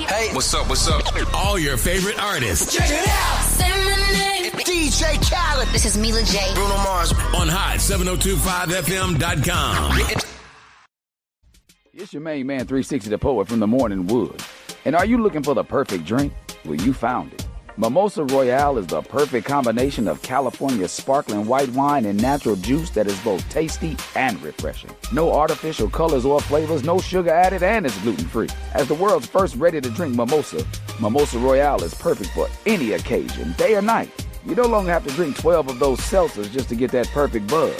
Hey, what's up, what's up? All your favorite artists. Check it out. Say my name. DJ Khaled. This is Mila J. Bruno Mars. On hot7025fm.com. It's your main man, 360 the Poet from the Morning Wood. And are you looking for the perfect drink? Well, you found it. Mimosa Royale is the perfect combination of California sparkling white wine and natural juice that is both tasty and refreshing. No artificial colors or flavors, no sugar added, and it's gluten-free. As the world's first ready-to-drink mimosa, Mimosa Royale is perfect for any occasion, day or night. You no longer have to drink 12 of those seltzers just to get that perfect buzz.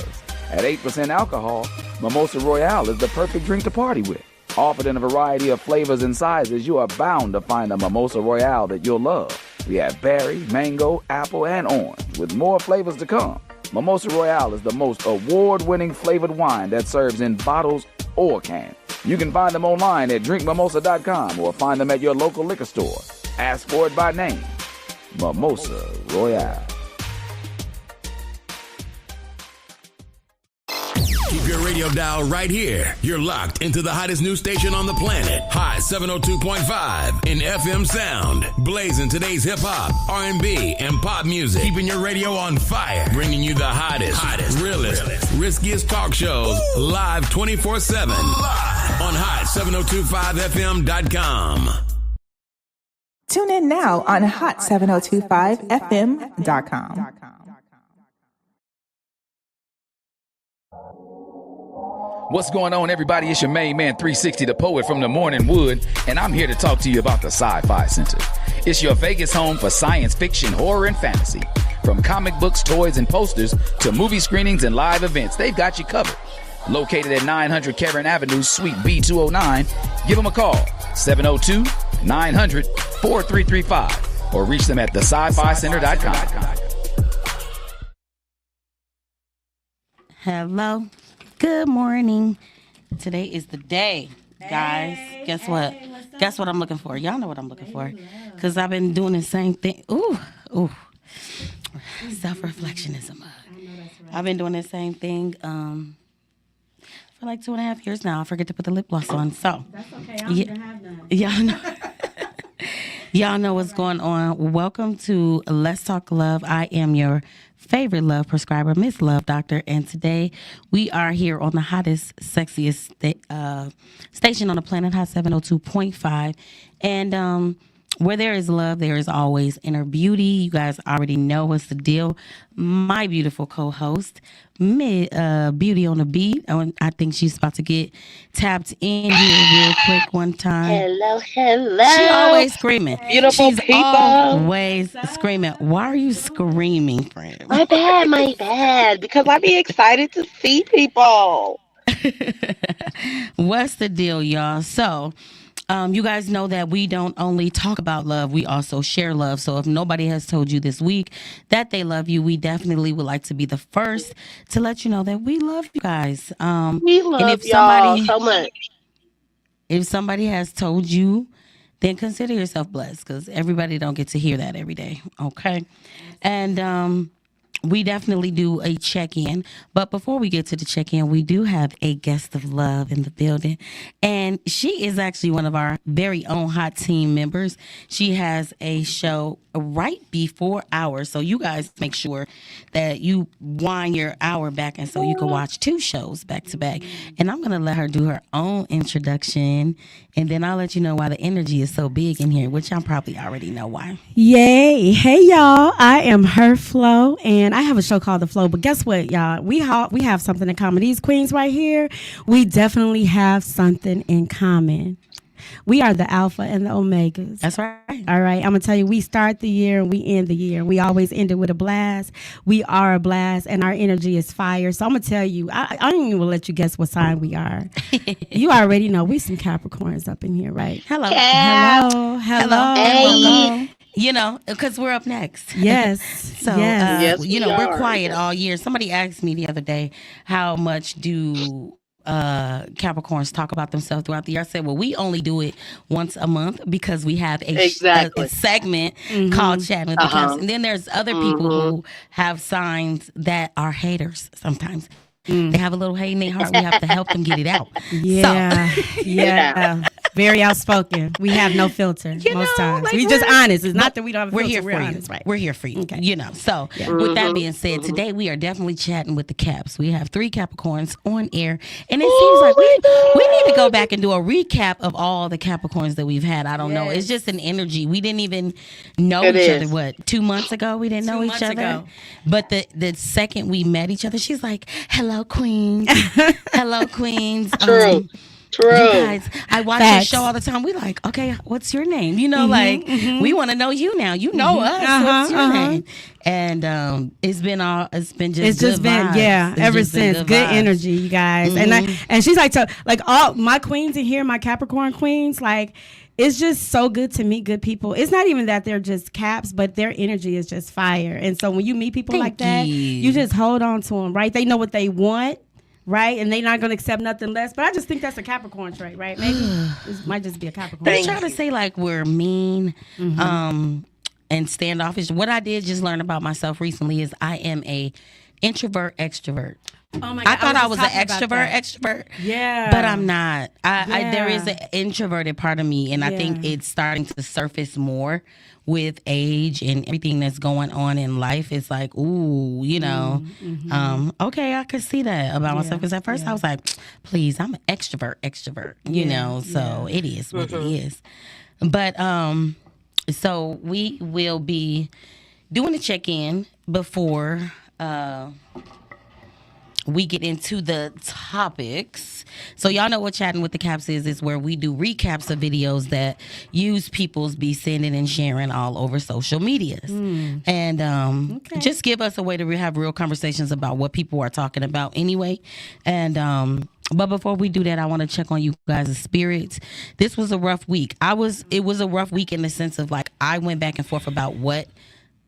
At 8% alcohol, Mimosa Royale is the perfect drink to party with. Offered in a variety of flavors and sizes, you are bound to find a Mimosa Royale that you'll love. We have berry, mango, apple, and orange, with more flavors to come. Mimosa Royale is the most award-winning flavored wine that serves in bottles or cans. You can find them online at drinkmimosa.com or find them at your local liquor store. Ask for it by name. Mimosa Royale. Keep your radio dial right here. You're locked into the hottest news station on the planet. Hot 702.5 in FM sound. Blazing today's hip-hop, R&B, and pop music. Keeping your radio on fire. Bringing you the hottest, realest, riskiest talk shows live 24/7 on hot7025fm.com. Tune in now on hot7025fm.com. What's going on, everybody? It's your main man, 360 the Poet from the Morning Wood, and I'm here to talk to you about the Sci-Fi Center. It's your Vegas home for science fiction, horror, and fantasy. From comic books, toys, and posters to movie screenings and live events, they've got you covered. Located at 900 Cameron Avenue, Suite B209, give them a call, 702-900-4335, or reach them at thescificenter.com. Hello. Good morning. Today is the day, guys. Guess what? Guess what I'm looking for? Y'all know what I'm looking for. Because I've been doing the same thing. Ooh. Self-reflection is a mug. I've been doing the same thing for like 2.5 years now. I forget to put the lip gloss on. So that's okay. I don't even have none. Y'all know what's going on. Welcome to Let's Talk Love. I am your favorite love prescriber, Miss Love Doctor, and today we are here on the hottest, sexiest station on the planet, Hot 702.5, and where there is love, there is always inner beauty. You guys already know what's the deal. My beautiful co-host, Beauty on the Beat. I think she's about to get tapped in here real quick one time. Hello. She always screaming. Beautiful She's people. Always screaming. Why are you screaming, friend? My bad. Because I be excited to see people. What's the deal, y'all? So, you guys know that we don't only talk about love, we also share love. So if nobody has told you this week that they love you, we definitely would like to be the first to let you know that we love you guys. We love y'all so much. If somebody has told you, then consider yourself blessed, because everybody don't get to hear that every day, okay? And we definitely do a check-in. But before we get to the check-in, we do have a guest of love in the building. And she is actually one of our very own hot team members. She has a show right before ours. So you guys make sure that you wind your hour back, and so you can watch 2 shows back to back. And I'm going to let her do her own introduction, and then I'll let you know why the energy is so big in here, which y'all probably already know why. Yay. Hey, y'all. I am Her Flow, and I have a show called The Flow. But guess what, y'all? We have something in common. These queens right here, we definitely have something in common. We are the Alpha and the Omegas. That's right. All right. I'm going to tell you, we start the year and we end the year. We always end it with a blast. We are a blast, and our energy is fire. So I'm going to tell you, I don't even let you guess what sign we are. You already know we some Capricorns up in here, right? Hello. Hello. Hey. You know, because we're up next. Yes. So, yes. We're quiet all year. Somebody asked me the other day, how much do Capricorns talk about themselves throughout the year? I said, well, we only do it once a month because we have a segment called Chatting with the Caps. And then there's other people who have signs that are haters sometimes. They have a little hate in their heart. We have to help them get it out. Yeah. So, yeah. Very outspoken. We have no filter most times. like, We just honest. It's not that we don't have a We're filter. here for you. Honest, right? We're here for you. Okay. You know. So with that being said, today we are definitely chatting with the Caps. We have 3 Capricorns on air, and it seems like we need to go back and do a recap of all the Capricorns that we've had. I don't know. It's just an energy. We didn't even know each other. What, 2 months ago? We didn't know each other. Ago. But the second we met each other, she's like, "Hello, Queens. Hello, Queens." True. You guys, I watch your Facts. show all the time. We like, okay, what's your name? You know, we want to know you now. You know us. What's your name? And it's been just good been vibes. It's ever just been since good vibes. energy, you guys. And she's like, so like all my queens in here, my Capricorn queens, like it's just so good to meet good people. It's not even that they're just Caps, but their energy is just fire. And so when you meet people like that, you just hold on to them, right? They know what they want. Right, and they're not going to accept nothing less. But I just think that's a Capricorn trait, right? Maybe it might just be a Capricorn. They try to say like we're mean, and standoffish. What I did just learn about myself recently is I am a introvert extrovert. Oh my God, I thought I was an just talking about extrovert, Yeah, but I'm not. There is Yeah. an introverted part of me, and I think it's starting to surface more with age and everything that's going on in life. It's like, ooh, you know, okay, I could see that about myself. Because at first I was like, please, I'm an extrovert, you know. So it is what it is. But so we will be doing a check-in before we get into the topics. So y'all know what Chatting with the Caps is where we do recaps of videos that use people's be sending and sharing all over social medias. And just give us a way to have real conversations about what people are talking about anyway. And but before we do that, I want to check on you guys' spirits. This was a rough week. It was a rough week in the sense of like I went back and forth about what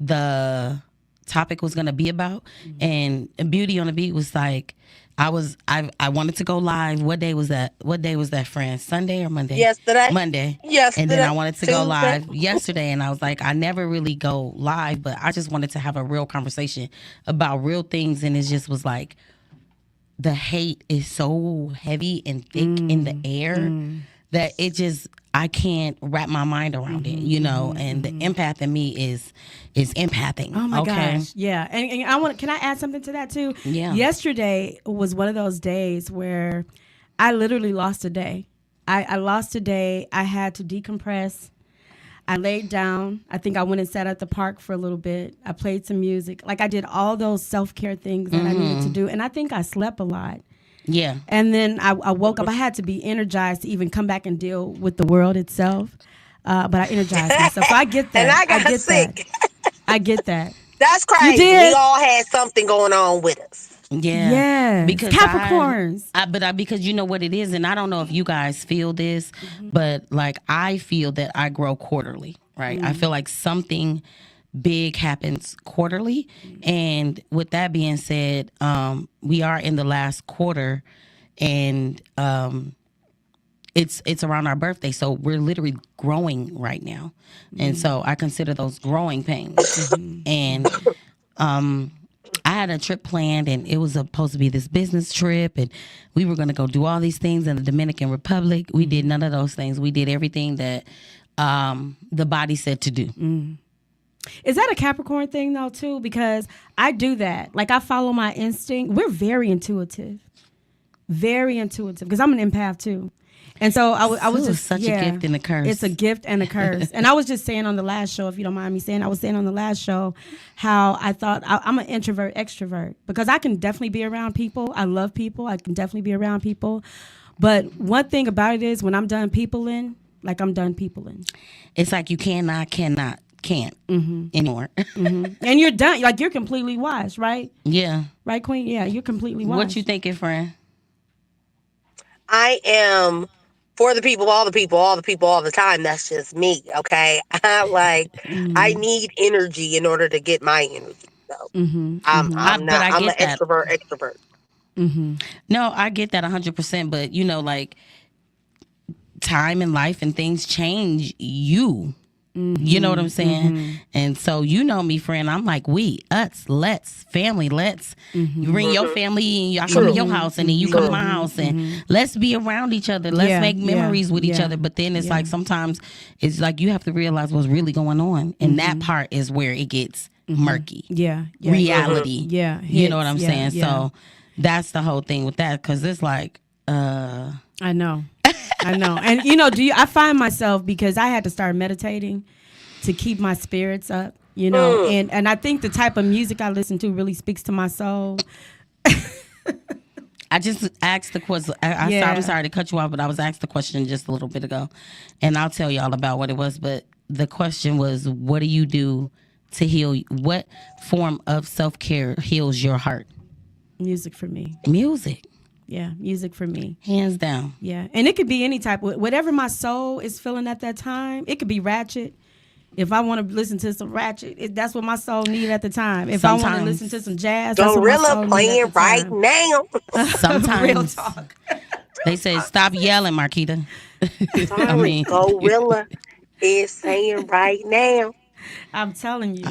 the topic was going to be about, and Beauty on the Beat was like, I wanted to go live. What day was that, friend? Sunday or Monday? Monday. Yesterday. And then I wanted to go Tuesday. live yesterday, and I was like, I never really go live, but I just wanted to have a real conversation about real things, and it just was like the hate is so heavy and thick in the air that it just, I can't wrap my mind around it, you know, and the empath in me is empathing. Oh my gosh, yeah. And can I add something to that too? Yeah. Yesterday was one of those days where I literally lost a day. I lost a day. I had to decompress. I laid down. I think I went and sat at the park for a little bit. I played some music. Like I did all those self-care things that I needed to do. And I think I slept a lot. Yeah. And then I woke up. I had to be energized to even come back and deal with the world itself. But I energized myself. So I get that. And I got get sick. That. I get that. That's crazy. did? We all had something going on with us. Yeah. Yes. Because Capricorns. because you know what it is, and I don't know if you guys feel this, but like I feel that I grow quarterly, right? I feel like something big happens quarterly. And with that being said, we are in the last quarter, and it's around our birthday, so we're literally growing right now. And so I consider those growing pains. And I had a trip planned, and it was supposed to be this business trip, and we were going to go do all these things in the Dominican Republic. We did none of those things. We did everything that the body said to do. Is that a Capricorn thing though too? Because I do that. Like I follow my instinct. We're very intuitive. Because I'm an empath too. And so I was just such a gift and a curse. It's a gift and a curse. And I was just saying on the last show, if you don't mind me saying, I was saying on the last show how I thought I'm an introvert extrovert because I can definitely be around people. I love people. I can definitely be around people. But one thing about it is when I'm done peopling, like I'm done peopling. It's like you can't anymore. And you're done. Like you're completely washed, right? Yeah. Right, Queen? Yeah, you're completely washed. What you thinking, friend? I am for the people, all the people, all the people, all the time. That's just me, okay? I need energy in order to get my energy. So I'm an extrovert. No, I get that 100%. But you know, like time and life and things change you. You know what I'm saying? And so you know me, friend. I'm like, we, us, let's, family, let's. You bring your family and I come to your house and then you come to my house and let's be around each other. Let's make memories with each other. But then it's like sometimes it's like you have to realize what's really going on. And that part is where it gets murky. Reality. You know what I'm saying? So that's the whole thing with that because it's like, I know. And I find myself because I had to start meditating to keep my spirits up, and I think the type of music I listen to really speaks to my soul. I just asked the question. I'm sorry to cut you off, but I was asked the question just a little bit ago, and I'll tell y'all about what it was. But the question was, what do you do to heal? What form of self-care heals your heart? Music for me. Music. Yeah, music for me. Hands down. Yeah, and it could be any type of, whatever my soul is feeling at that time. It could be ratchet. If I want to listen to some ratchet, that's what my soul needs at the time. If I want to listen to some jazz, that's what my soul playing right now. Sometimes. Real talk. They say, stop yelling, Marquita. Gorilla is saying right now. I'm telling you.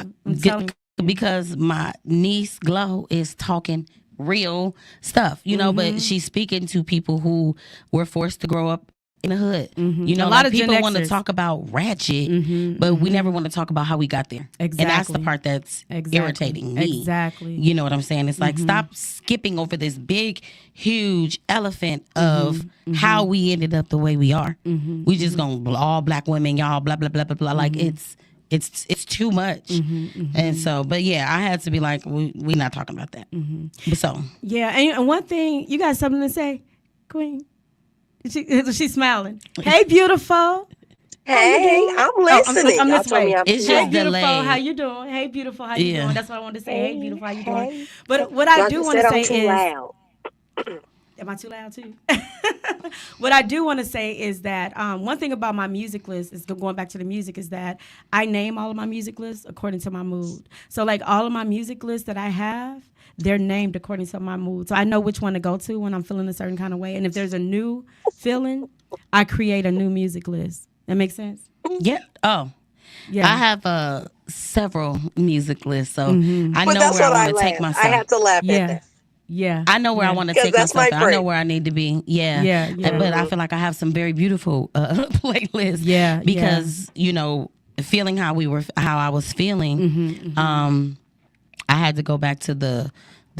Because my niece, Glow, is talking real stuff, but she's speaking to people who were forced to grow up in the hood. A lot of people want to talk about ratchet, but we never want to talk about how we got there. Exactly. And that's the part that's irritating me. Exactly. You know what I'm saying? It's like, stop skipping over this big, huge elephant of how we ended up the way we are. We just gonna all black women, y'all, blah, blah, blah, blah, blah. Like, it's too much. And so, but yeah, I had to be like, we not talking about that. But so. Yeah, and one thing, you got something to say, Queen? She's smiling. Hey, beautiful. Hey, I'm listening. I'm this way. It's hey, just beautiful. delayed. How you doing? Hey, beautiful. How you doing? That's what I wanted to say. Hey, beautiful. How you doing? But what I I do want to say is, loud. am I too loud too? What I do want to say is that one thing about my music list is going back to the music is that I name all of my music lists according to my mood. So like all of my music lists that I have, they're named according to my mood. So I know which one to go to when I'm feeling a certain kind of way. And if there's a new feeling, I create a new music list. That makes sense? Yeah. Oh. Yeah. I have several music lists, so I know where I want to take myself. I have to laugh at that. Yeah. I know where I want to take myself. I know where I need to be. Yeah. But I feel like I have some very beautiful playlists. Yeah. Because, feeling how I was feeling, I had to go back to the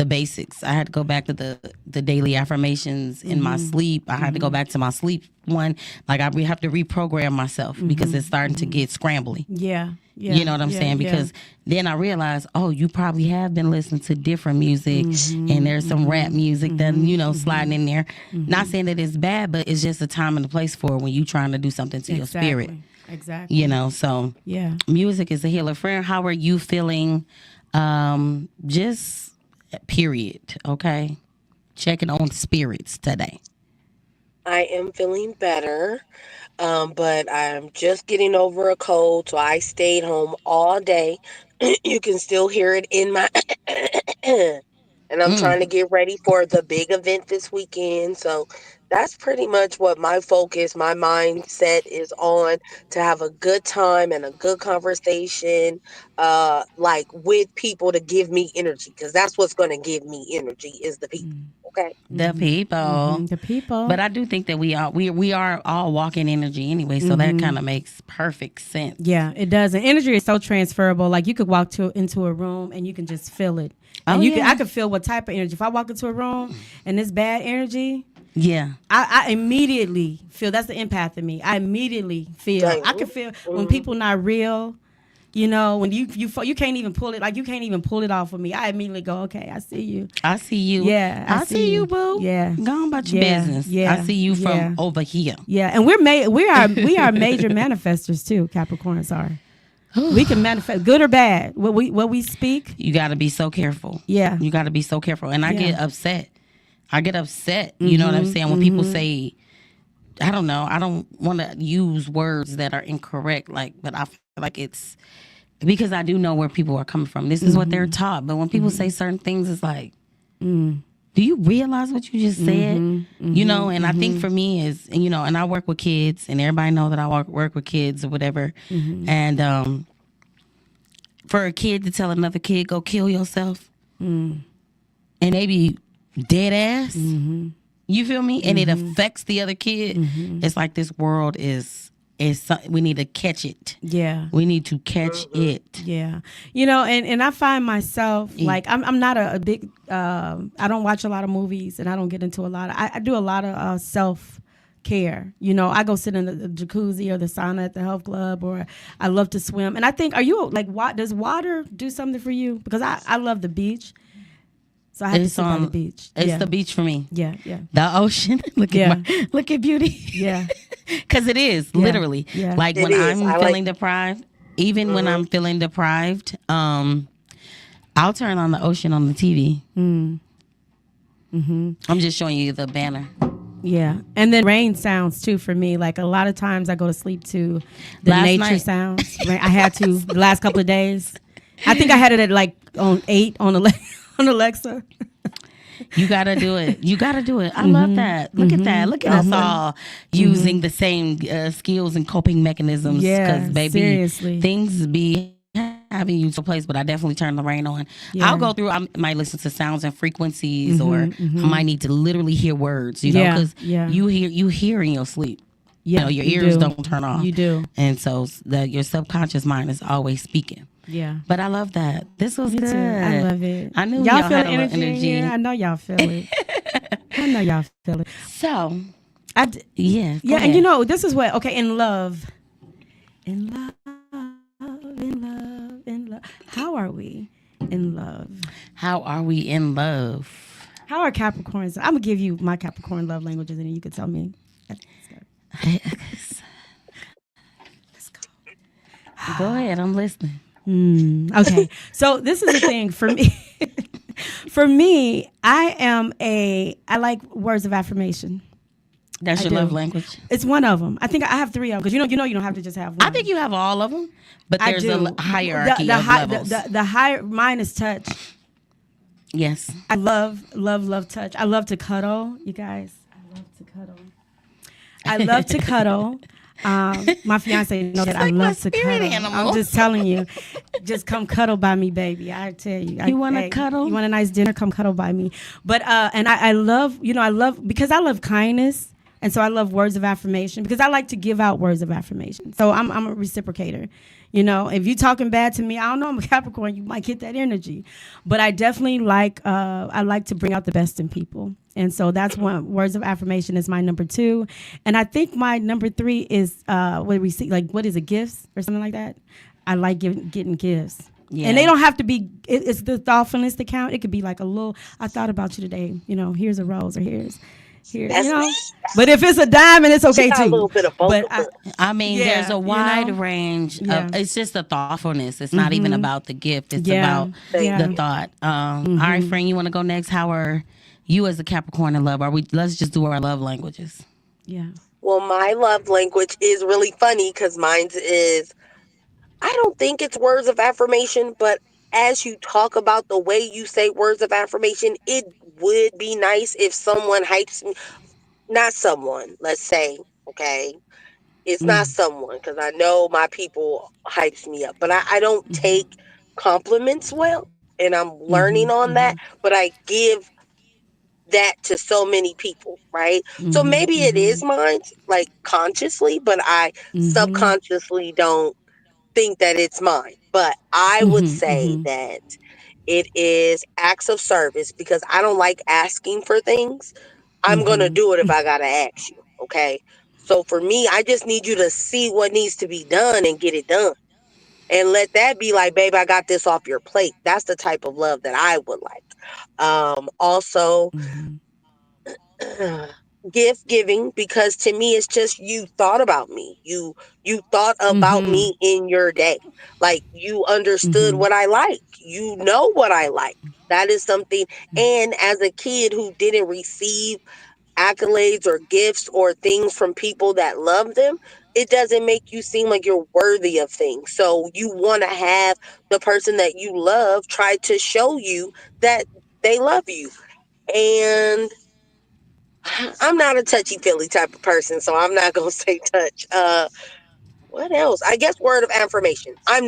basics. I had to go back to the daily affirmations in my sleep. I had to go back to my sleep one. Like we have to reprogram myself because it's starting to get scrambly. Yeah. You know what I'm saying? Because then I realized, you probably have been listening to different music and there's some rap music that, sliding in there. Not saying that it's bad, but it's just a time and a place for when you're trying to do something to your spirit. Exactly. So music is a healer. Friend, how are you feeling? Just period. Okay. Checking on spirits today. I am feeling better. But I'm just getting over a cold, so I stayed home all day. You can still hear it in my and I'm trying to get ready for the big event this weekend. So that's pretty much what my focus, my mindset is on, to have a good time and a good conversation, like with people to give me energy, because that's what's going to give me energy is the people. Okay. The people. The people. But I do think that we are all walking energy anyway, so that kind of makes perfect sense. Yeah, it does. And energy is so transferable. Like you could walk into a room and you can just feel it. And I could feel what type of energy. If I walk into a room and it's bad energy, I immediately feel. That's the empath in me. I immediately feel. I can feel when people not real. When you can't even pull it, like you can't even pull it off of me. I immediately go, okay, I see you. I see you. Yeah, I see you, boo. Yeah, go on about your business. Yeah, I see you from over here. Yeah, and we are major manifestors too. Capricorns are. We can manifest good or bad. What we speak. You got to be so careful. Yeah, you got to be so careful. And I get upset. You know what I'm saying? When people say, I don't know. I don't want to use words that are incorrect. But I feel like it's because I do know where people are coming from. This is what they're taught. But when people say certain things, it's like, damn, do you realize what you just said? You know, and I think for me is, you know, and I work with kids, and everybody know that I work with kids or whatever. And for a kid to tell another kid, go kill yourself, and they be dead ass, you feel me? And it affects the other kid. It's like this world is we need to catch it. Yeah. We need to catch it. Yeah. You know, and I find myself like I'm not a big I don't watch a lot of movies, and I don't get into a lot of I do a lot of self care. You know, I go sit in the jacuzzi or the sauna at the health club, or I love to swim. And I think, are you like, does water do something for you? Because I love the beach. So I have to sit on the beach. It's the beach for me. Yeah, yeah. The ocean. Look at beauty. Yeah. Because it is, literally. Yeah. Like when I'm feeling deprived, even when I'm feeling deprived, I'll turn on the ocean on the TV. I'm just showing you the banner. Yeah. And then rain sounds too for me. Like a lot of times I go to sleep to the nature sounds. I had to the last couple of days. I think I had it at like on 8 on Alexa. You gotta do it. You gotta do it. I love that. Look at that. Look at us all using the same skills and coping mechanisms. Yeah, Because baby, seriously. things be having you to a place, but I definitely turn the rain on. Yeah. I'll go through. I might listen to sounds and frequencies, or I might need to literally hear words. You know, because you hear in your sleep. Yeah, you know, your ears don't turn off. You do. And so your subconscious mind is always speaking. Yeah. But I love that. This was Me good. too. I love it. I knew y'all y'all feel had the a little energy. Yeah, I know y'all feel it. I know y'all feel it. So, yeah, and you know, this is what, okay, in love. How are we in love? How are we in love? How are Capricorns? I'm going to give you my Capricorn love languages, and then you can tell me. Let's go. Go ahead, I'm listening. Okay, so this is the thing for me. For me, I like words of affirmation. That's your love language? It's one of them. I think I have 3 of them, because you know you don't have to just have one. I think you have all of them, but there's a hierarchy of levels. The higher, mine is touch. Yes. I love touch. I love to cuddle, you guys. I love to cuddle. My fiance knows that I love to cuddle. Animal. I'm just telling you, just come cuddle by me, baby. I tell you. You want to cuddle? You want a nice dinner? Come cuddle by me. But and I love, because I love kindness, and so I love words of affirmation, because I like to give out words of affirmation. So I'm a reciprocator. You know, if you're talking bad to me, I don't know, I'm a Capricorn, you might get that energy. But I definitely like to bring out the best in people. And so that's one. Words of affirmation is my number 2. And I think my number 3 is what we see, like, what is it, gifts or something like that? I like getting gifts. Yeah. And they don't have to be, it's the thoughtfulness that count. It could be like a little, I thought about you today, here's a rose, or here's here, But if it's a diamond, it's okay too. A little bit of both. But there's a wide range of, it's just the thoughtfulness. It's not even about the gift. It's about the thought. All right, friend, you want to go next? How are you as a Capricorn in love? Let's just do our love languages. Yeah. Well, my love language is really funny, because mine is, I don't think it's words of affirmation, but as you talk about the way you say words of affirmation, it would be nice if someone hypes me. Not someone, let's say, okay? It's not someone, because I know my people hypes me up. But I don't take compliments well, and I'm learning on that. But I give that to so many people, right? So maybe it is mine, like consciously, but I subconsciously don't think that it's mine. But I would say that it is acts of service, because I don't like asking for things. I'm going to do it if I got to ask you. Okay. So for me, I just need you to see what needs to be done and get it done. And let that be like, babe, I got this off your plate. That's the type of love that I would like. Also, gift giving, because to me, it's just, you thought about me. You thought about me in your day. Like, you understood what I like. You know what I like. That is something. And as a kid who didn't receive accolades or gifts or things from people that love them, it doesn't make you seem like you're worthy of things. So you want to have the person that you love try to show you that they love you. And I'm not a touchy-feely type of person, so I'm not going to say touch. What else? I guess word of affirmation. I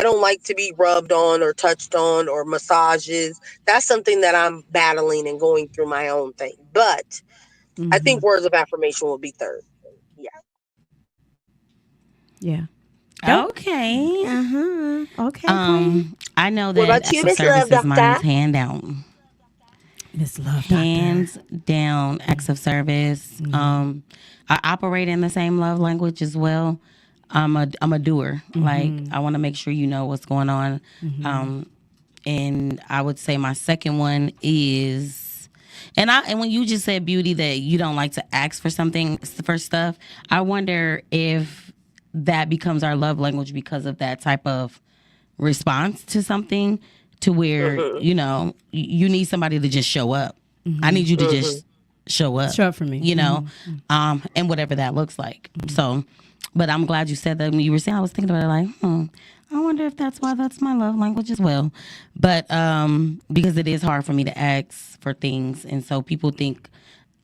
don't like to be rubbed on or touched on or massages. That's something that I'm battling and going through my own thing. But I think words of affirmation will be third. Yeah. Yeah. Okay. Okay. I know that acts of service is mine's hand down. Miss Love, hands down, acts of service. I operate in the same love language as well. I'm a doer. Like, I want to make sure you know what's going on. And I would say my second one is, and when you just said, Beauty, that you don't like to ask for something, for stuff, I wonder if that becomes our love language because of that type of response to something, to where, you know, you need somebody to just show up. I need you to just show up. Show up for me. You know, and whatever that looks like. So, but I'm glad you said that. When you were saying, I was thinking about it like, I wonder if that's why that's my love language as well. But because it is hard for me to ask for things. And so people think,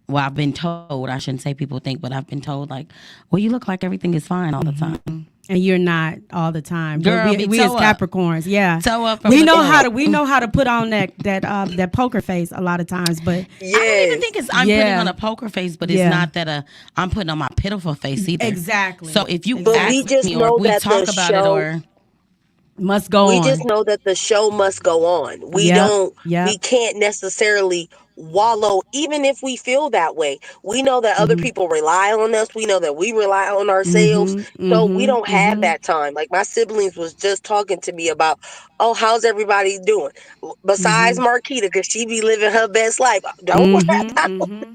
well, I've been told, I shouldn't say people think, but I've been told, like, well, you look like everything is fine all the time. And you're not all the time. Girl, we as Capricorns, yeah. Toe up. We know how to put on that poker face a lot of times, but yes. I don't even think it's I'm putting on a poker face, but it's not that I'm putting on my pitiful face either. Exactly. So if you But ask we just me know or we that talk the about it, or must go on. We just know that the show must go on. We we can't necessarily wallow, even if we feel that way. We know that other people rely on us. We know that we rely on ourselves. So we don't have that time. Like my siblings was just talking to me about, oh, how's everybody doing? Besides Marquita, because she be living her best life. Don't worry.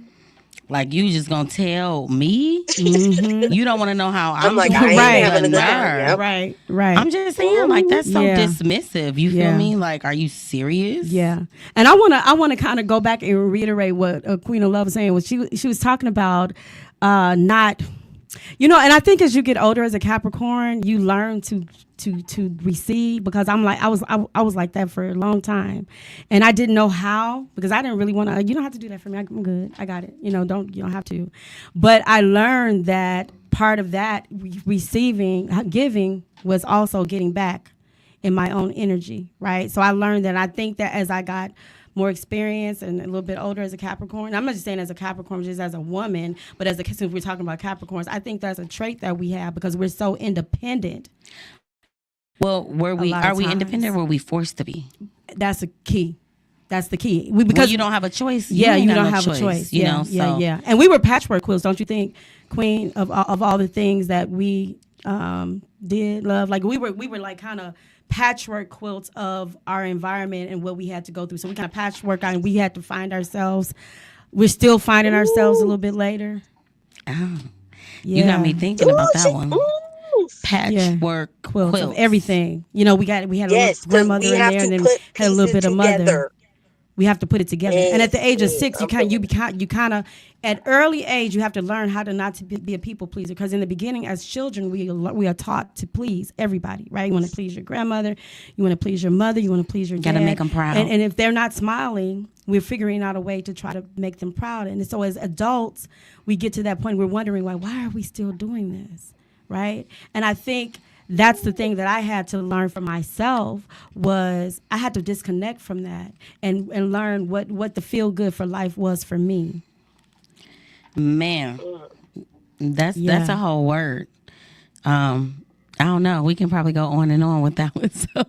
like you just gonna tell me? You don't want to know how I'm like, doing. I ain't having a good time. Yep. Right. I'm just saying, like, that's so dismissive. You feel me? Like, are you serious? Yeah. And I wanna kind of go back and reiterate what Queen of Love was saying. She was talking about not, you know, and I think as you get older as a Capricorn, you learn to receive, because I was like that for a long time, and I didn't know how, because I didn't really want to. You don't have to do that for me. I'm good. I got it. You know, you don't have to. But I learned that part of that receiving, giving, was also getting back in my own energy, right? So I learned that. I think that as I got more experience and a little bit older as a Capricorn, I'm not just saying as a Capricorn, just as a woman, but since we're talking about Capricorns, I think that's a trait that we have because we're so independent. Well, are we independent or were we forced to be? That's a key. That's the key. Because you don't have a choice. You don't have a choice. You know, so. Yeah. And we were patchwork quilts, don't you think, Queen? Of all the things that we did, love, like we were like kind of patchwork quilts of our environment and what we had to go through. So we kind of patchwork on. We had to find ourselves. We're still finding ourselves a little bit later. Oh, you got me thinking about that one. Patchwork quilts of everything. You know, we had a little grandmother in there, and then had a little bit of mother. We have to put it together. And at the age of 6, you kind of at early age you have to learn how to not to be a people pleaser, because in the beginning as children we are taught to please everybody, right? You want to please your grandmother, you want to please your mother, you want to please your dad. Gotta make them proud. And if they're not smiling, we're figuring out a way to try to make them proud. And so as adults, we get to that point we're wondering why are we still doing this? Right? And I think that's the thing that I had to learn for myself, was I had to disconnect from that and learn what the feel good for life was for me. Man, that's a whole word. I don't know. We can probably go on and on with that one. So.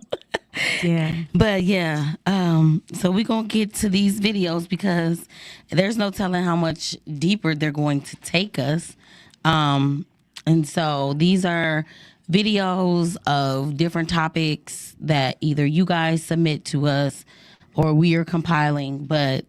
Yeah. But so we're going to get to these videos because there's no telling how much deeper they're going to take us. And so these are videos of different topics that either you guys submit to us or we are compiling. But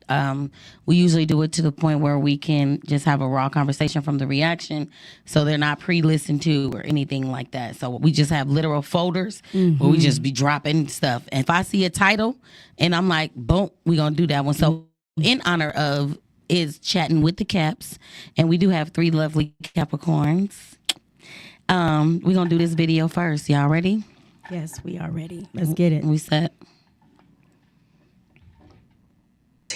we usually do it to the point where we can just have a raw conversation from the reaction. So they're not pre-listened to or anything like that. So we just have literal folders where we just be dropping stuff. And if I see a title and I'm like, boom, we're going to do that one. So in honor of is Chatting with the Caps. And we do have 3 lovely Capricorns. We're going to do this video first. Y'all ready? Yes, we are ready. Let's get it. We set.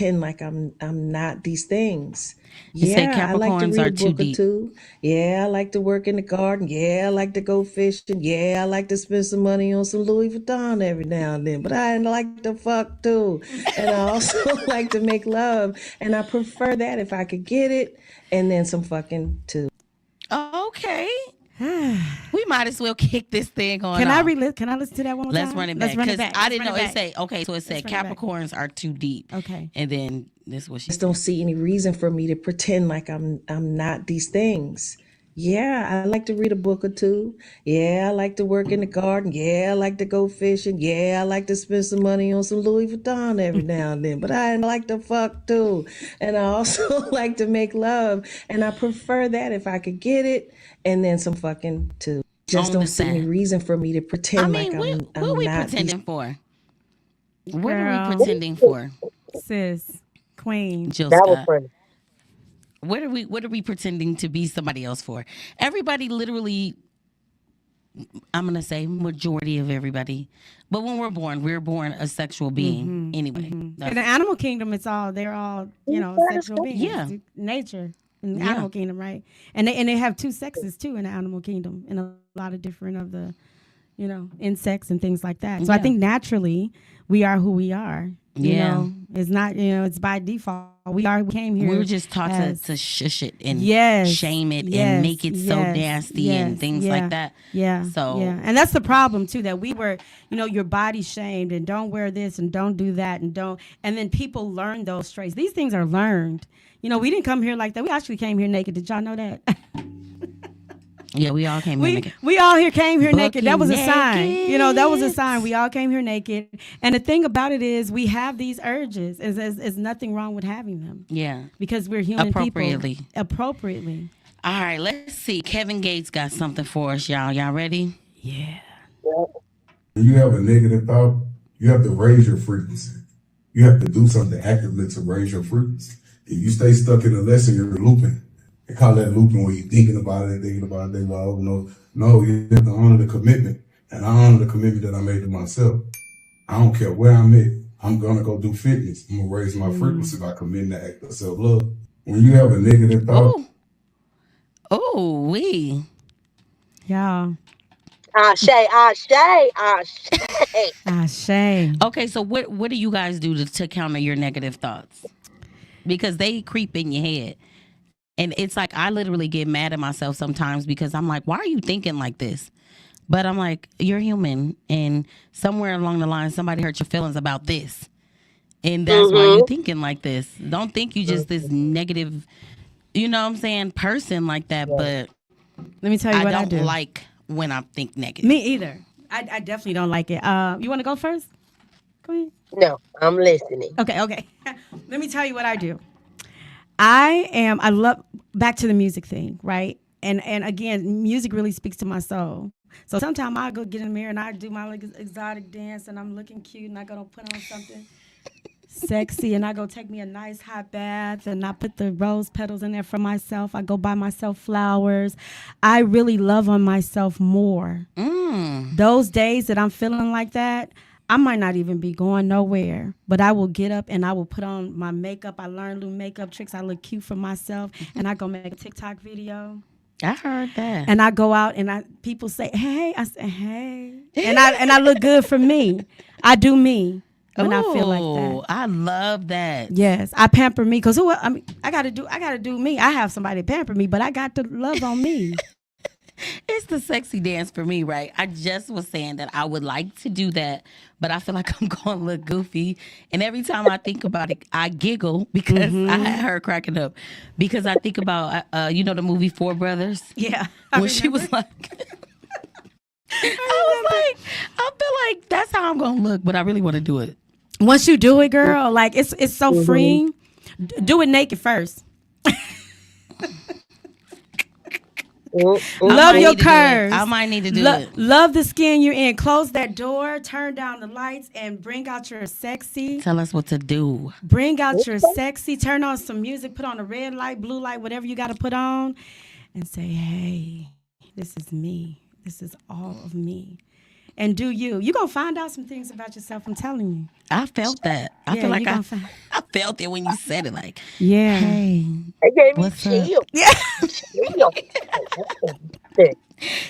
pretend like I'm not these things. You said Yeah, I like to Capricorns read are a too book or deep. two. Yeah, I like to work in the garden. Yeah, I like to go fishing. Yeah, I like to spend some money on some Louis Vuitton every now and then. But I like to fuck too. And I also like to make love. And I prefer that if I could get it. And then some fucking too. Okay. We might as well kick this thing on. Can I listen to that one more Let's time? run it back. Because I didn't know it it say, so it said Capricorns are too deep. Okay. And then this was she. Just don't see any reason for me to pretend like I'm not these things. Yeah, I like to read a book or two. Yeah, I like to work in the garden. Yeah, I like to go fishing. Yeah, I like to spend some money on some Louis Vuitton every now and then. But I like to fuck too. And I also like to make love. And I prefer that if I could get it. And then some fucking too. Just don't see any reason for me to pretend like I'm what are we not pretending for? What Girl. are we pretending for? Sis, Queen. Jill That was Scott. funny. What are we pretending to be somebody else for? Everybody literally, I'm gonna say majority of everybody. But when we're born a sexual being anyway. In the animal kingdom, they're all, sexual beings. Yeah. Nature in the animal kingdom, right? And they have two sexes too in the animal kingdom, and a lot of different of the, insects and things like that. So I think naturally we are who we are. You know, it's not, it's by default. We came here. We were just taught to shush it and shame it yes, and make it so nasty and things like that. Yeah. So and that's the problem too, that we were, your body shamed and don't wear this and don't do that and then people learn those traits. These things are learned. We didn't come here like that. We actually came here naked. Did y'all know that? Yeah, we all came here naked. We all came here naked. That was a naked. sign. That was a sign. We all came here naked. And the thing about it is we have these urges. There's nothing wrong with having them. Yeah. Because we're human Appropriately. people. Appropriately. All right, let's see. Kevin Gates got something for us, y'all. Y'all ready? Yeah. When you have a negative thought, you have to raise your frequency. You have to do something actively to raise your frequency. If you stay stuck in a lesson, you're looping. They call that looping where you're thinking about it. No, you have to honor the commitment. And I honor the commitment that I made to myself. I don't care where I'm at. I'm going to go do fitness. I'm going to raise my frequency by committing the act of self-love. When you have a negative thought. Oh, we. Yeah. Ashe. Okay, so what do you guys do to counter your negative thoughts? Because they creep in your head. And it's like I literally get mad at myself sometimes because I'm like, why are you thinking like this? But I'm like, you're human. And somewhere along the line, somebody hurt your feelings about this. And that's why you're thinking like this. Don't think you just this negative, person like that. But let me tell you what I do. I don't like when I think negative. Me either. I definitely don't like it. You want to go first? Queen? No, I'm listening. Okay. Let me tell you what I do. I love, back to the music thing, right? And again, music really speaks to my soul. So sometimes I go get in the mirror and I do my exotic dance and I'm looking cute and I go to put on something sexy and I go take me a nice hot bath and I put the rose petals in there for myself. I go buy myself flowers. I really love on myself more. Those days that I'm feeling like that, I might not even be going nowhere, but I will get up and I will put on my makeup. I learn new makeup tricks. I look cute for myself and I go make a TikTok video. I heard that. And I go out and people say, hey, I say, hey. And I look good for me. I do me when I feel like that. I love that. Yes, I pamper me because I gotta do me. I have somebody pamper me, but I got to love on me. It's the sexy dance for me, right? I just was saying that I would like to do that, but I feel like I'm going to look goofy. And every time I think about it, I giggle because I had her cracking up. Because I think about, the movie Four Brothers? Yeah. When she was like... I feel like that's how I'm going to look, but I really want to do it. Once you do it, girl, like it's so freeing. Do it naked first. Love your curves. I might need to do it. Love the skin you're in. Close that door, turn down the lights, and bring out your sexy. Tell us what to do. Bring out your sexy. Turn on some music. Put on a red light, blue light, whatever you got to put on. And say, hey, this is me. This is all of me. And do you. You're going to find out some things about yourself. I'm telling you. I felt that. I feel like I felt it when you said it. Like, Yeah. hey, It gave me what's up? chill. Yeah. Chill.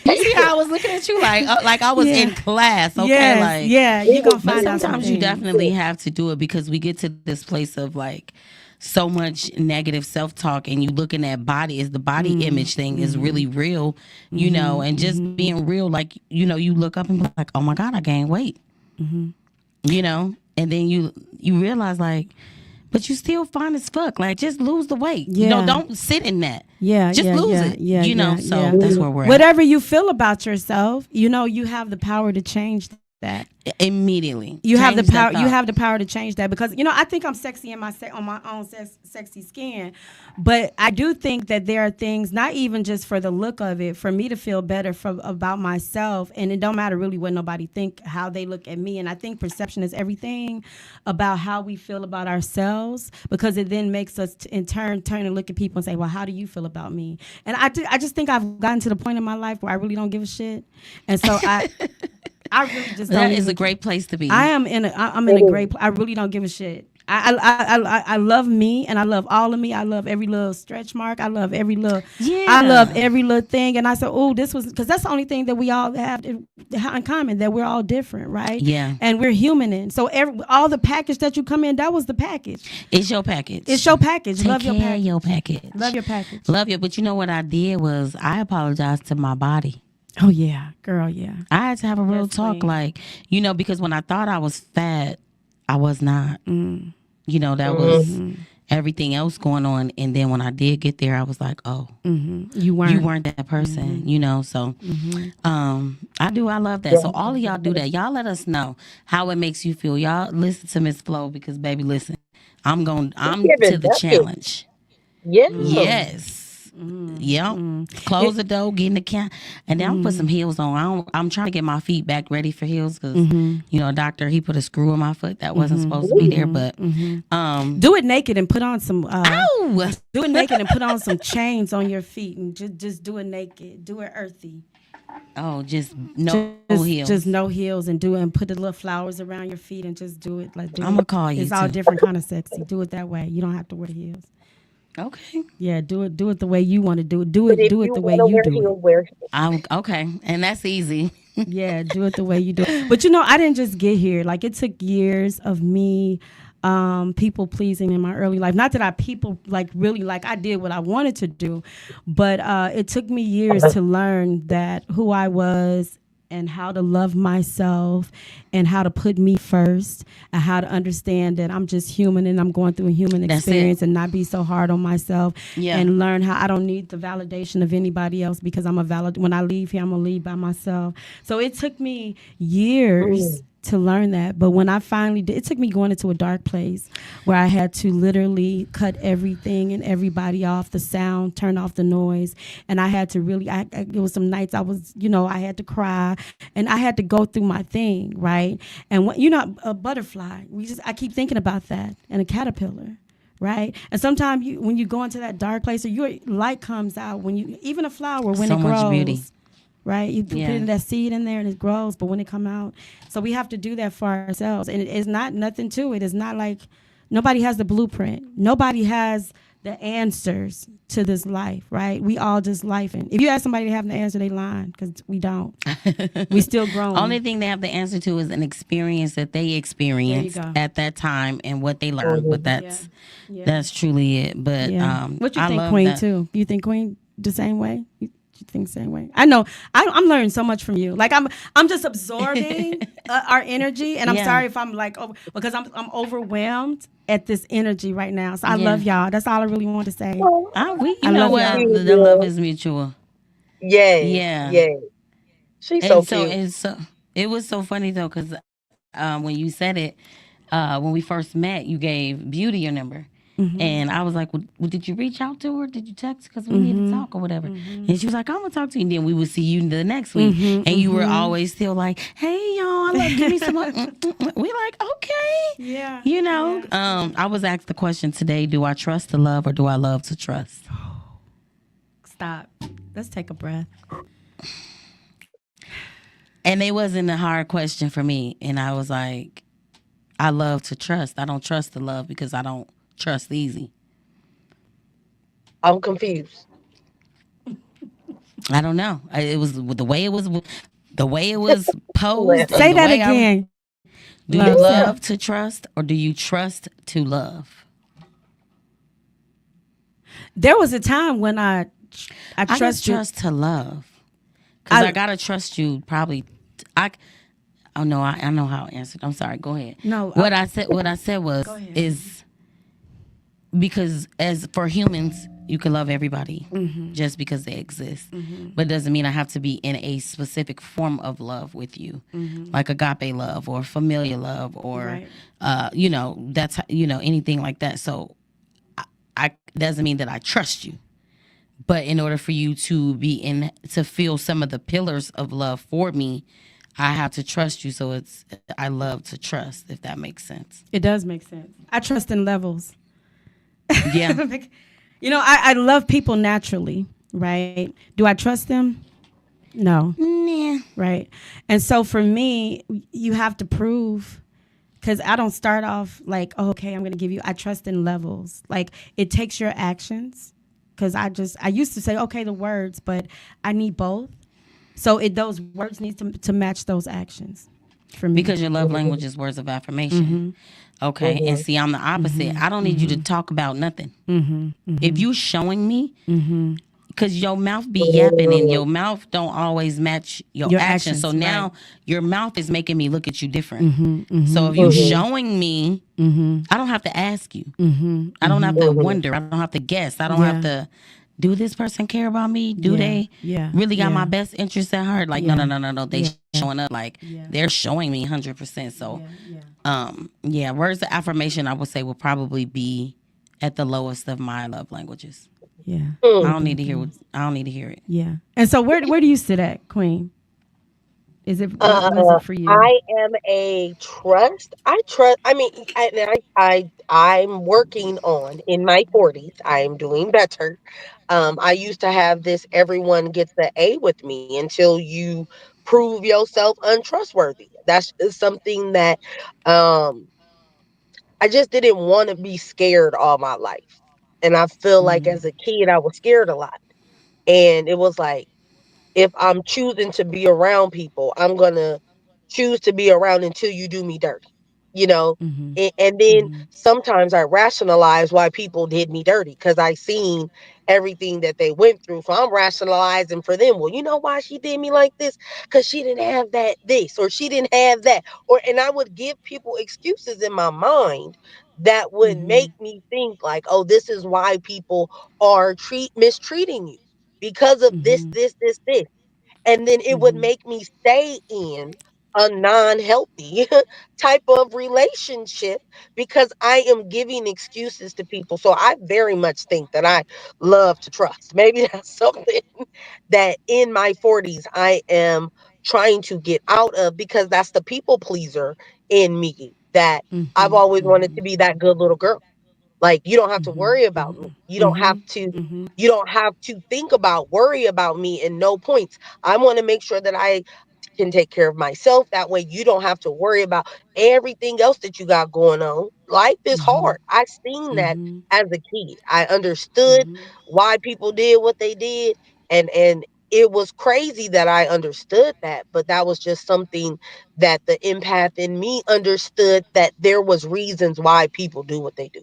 You see how I was looking at you like I was Yeah. in class, okay? Yes, like, yeah, you gonna but find out sometimes some you things. definitely have to do it because we get to this place of like so much negative self-talk, and you looking at body is the body image thing is really real, you know, and just being real, like, you know, you look up and be like, oh my God, I gained weight, you know, and then you realize like, but you still fine as fuck. Like, just lose the weight. You know, Yeah. don't sit in that. Yeah, Just yeah, lose yeah, it. yeah, you know, yeah, so yeah. that's where we're at. Whatever you feel about yourself, you know, you have the power to change that. Immediately. You have the Change that power. You thought. have the power to change that because you know I think I'm sexy in on my own sexy skin, but I do think that there are things not even just for the look of it, for me to feel better about myself, and it don't matter really what nobody think how they look at me. And I think perception is everything about how we feel about ourselves because it then makes us in turn and look at people and say, well, how do you feel about me? And I just think I've gotten to the point in my life where I really don't give a shit, and so I really just don't. That is a great place to be. I'm in a great. I really don't give a shit. I love me and I love all of me. I love every little stretch mark. I love every little. Yeah. I love every little thing. And I said, oh, this was because that's the only thing that we all have in common, that we're all different, right? Yeah. And we're human. And so all the package that you come in, that was the package. It's your package. It's your package. Take Love your care of package. your package. Love your package. Love you. But you know what I did was I apologized to my body. Oh yeah, girl, yeah. I had to have a real Yes, talk, queen. like, you know, because when I thought I was fat, I was not. You know, that was everything else going on. And then when I did get there, I was like, oh, You weren't. that person, you know. So I love that. So all of y'all do that. Y'all let us know how it makes you feel. Y'all listen to Miss Flo because baby, listen, I'm giving to the that challenge. Yeah. Yes. Yep. Close the door, get in the can, and then I'll put some heels on. I'm trying to get my feet back ready for heels because you know, a doctor, he put a screw in my foot that wasn't supposed to be there. But Do it naked and put on some. ow! Do it naked and put on some chains on your feet and just do it naked. Do it earthy. Oh, just no Just, heels. just no heels and do it and put the little flowers around your feet and just do it like. I'ma call you It's all too. different kind of sexy. Do it that way. You don't have to wear the heels. Okay. Yeah, do it the way you want to do it. Do But it if the you way wanna you wear do heels, it. wear heels. I'm okay, and that's easy. Yeah, do it the way you do it. But you know, I didn't just get here. Like it took years of me people pleasing in my early life. Not that I really I did what I wanted to do, but it took me years to learn that who I was and how to love myself and how to put me first and how to understand that I'm just human and I'm going through a human That's experience it. and not be so hard on myself Yeah. and learn how I don't need the validation of anybody else because I'm when I leave here, I'm gonna leave by myself. So it took me years to learn that. But when I finally did, it took me going into a dark place where I had to literally cut everything and everybody off, the sound, turn off the noise. And I had to really, it was some nights I was, I had to cry and I had to go through my thing, right? And a butterfly, I keep thinking about that, and a caterpillar. Right, and sometimes when you go into that dark place, or your light comes out even a flower when So it much grows. beauty. Right, you put that seed in there and it grows, but when it come out, so we have to do that for ourselves, and it's not nothing to it. It's not like nobody has the blueprint. Nobody has the answers to this life, right? We all just lifing. If you ask somebody to have the answer, they lying because we don't. We still growing. Only thing they have the answer to is an experience that they experienced go. at that time and what they learned. But that's truly it. But what you I think, love Queen? that. Too? You think Queen the same way? You think the same way? I know. I'm learning so much from you. Like I'm just absorbing our energy, and I'm sorry if I'm because I'm overwhelmed at this energy right now. So I love y'all. That's all I really want to say. You I know love what? y'all. The love is mutual. Yeah. Yeah. Yeah. She's And so cute. it was so funny though, because when you said it, when we first met, you gave Beauty your number. And I was like, well, did you reach out to her? Did you text? Because we need to talk or whatever. And she was like, I'm going to talk to you. And then we would see you the next week. And you were always still like, hey, y'all, give me some more. We like, okay. Yeah. You know, I was asked the question today, do I trust to love or do I love to trust? Stop. Let's take a breath. And it wasn't a hard question for me. And I was like, I love to trust. I don't trust to love because I don't trust easy. I'm confused. I don't know. It was the way it was posed. Say that again. Do you love to trust or do you trust to love? There was a time when I trust to love. Because I gotta trust you probably. I know how I answered. I'm sorry. Go ahead. No. What I said was is because as for humans, you can love everybody just because they exist. But it doesn't mean I have to be in a specific form of love with you, like agape love or familial love or, that's, anything like that. So I doesn't mean that I trust you. But in order for you to to feel some of the pillars of love for me, I have to trust you. So I love to trust, if that makes sense. It does make sense. I trust in levels. Yeah. I love people naturally, right? Do I trust them? No. Nah. Right. And so for me, you have to prove, because I don't start off like, oh, okay, I'm going to give you, I trust in levels. Like it takes your actions, because I used to say, okay, the words, but I need both. So those words need to match those actions for me. Because your love language is words of affirmation. Okay. And see, I'm the opposite. I don't need you to talk about nothing. If you showing me, because your mouth be yapping and your mouth don't always match your actions. So now your mouth is making me look at you different. So if you're showing me, I don't have to ask you. I don't have to wonder. I don't have to guess. I don't have to, do this person care about me? Do they really got my best interest at heart? Like, no. They showing up like they're showing me 100%. So, words of affirmation, I would say, will probably be at the lowest of my love languages. Yeah. I don't need to hear it. Yeah. And so where do you sit at, Queen? Is it what is it for you? I am a trust. I mean, I'm working on in my 40s. I'm doing better. I used to have this everyone gets the A with me until you prove yourself untrustworthy. That's something that I just didn't want to be scared all my life. And I feel like as a kid, I was scared a lot. And it was like, if I'm choosing to be around people, I'm going to choose to be around until you do me dirty, and then sometimes I rationalize why people did me dirty because I seen everything that they went through. So I'm rationalizing for them. Well, you know why she did me like this? Because she didn't have this, or she didn't have that. And I would give people excuses in my mind that would make me think like, oh, this is why people are mistreating you because of this. And then it would make me stay in a non-healthy type of relationship because I am giving excuses to people. So I very much think that I love to trust. Maybe that's something that in my 40s I am trying to get out of, because that's the people pleaser in me that I've always wanted to be that good little girl. Like, you don't have to worry about me. You don't have to worry about me in no points. I want to make sure that I can take care of myself. That way you don't have to worry about everything else that you got going on. Life is hard. I seen that as a kid. I understood why people did what they did. And it was crazy that I understood that, but that was just something that the empath in me understood, that there was reasons why people do what they do.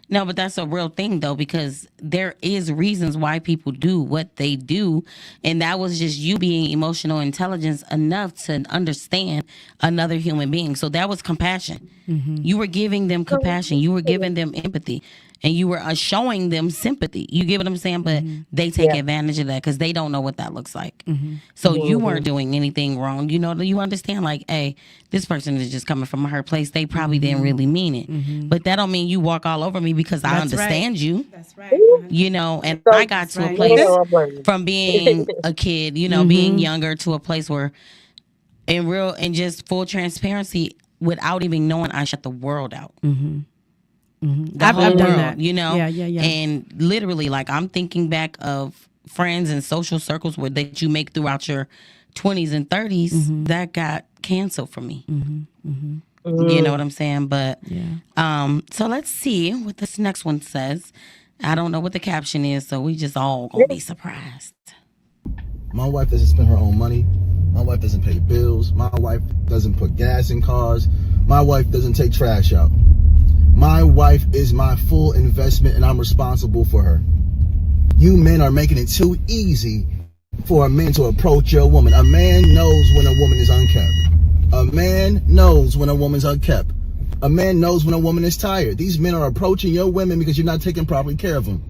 No, but that's a real thing though, because there is reasons why people do what they do. And that was just you being emotional intelligence enough to understand another human being. So that was compassion. You were giving them compassion. You were giving them empathy. And you were showing them sympathy. You get what I'm saying? But they take advantage of that because they don't know what that looks like. So you weren't doing anything wrong. You understand, like, hey, this person is just coming from her place. They probably didn't really mean it. But that don't mean you walk all over me because I understand you. That's right. And I got to a place from being a kid, being younger, to a place where in just full transparency, without even knowing, I shut the world out. I've done that. Yeah. And literally, like, I'm thinking back of friends and social circles that you make throughout your 20s and 30s that got canceled for me. You know what I'm saying? But so let's see what this next one says. I don't know what the caption is, so we just all gonna be surprised. My wife doesn't spend her own money. My wife doesn't pay bills. My wife doesn't put gas in cars. My wife doesn't take trash out. My wife is my full investment, and I'm responsible for her. You men are making it too easy for a man to approach your woman. A man knows when a woman is unkept. A man knows when a woman's unkept. A man knows when a woman is tired. These men are approaching your women because you're not taking properly care of them.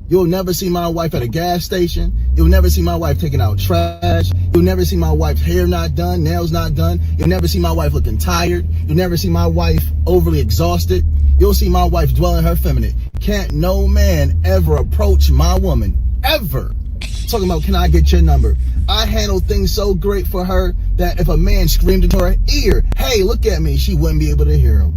You'll never see my wife at a gas station. You'll never see my wife taking out trash. You'll never see my wife's hair not done, nails not done. You'll never see my wife looking tired. You'll never see my wife overly exhausted. You'll see my wife dwelling her feminine. Can't no man ever approach my woman, ever. Talking about, can I get your number? I handle things so great for her that if a man screamed into her ear, hey, look at me, she wouldn't be able to hear him.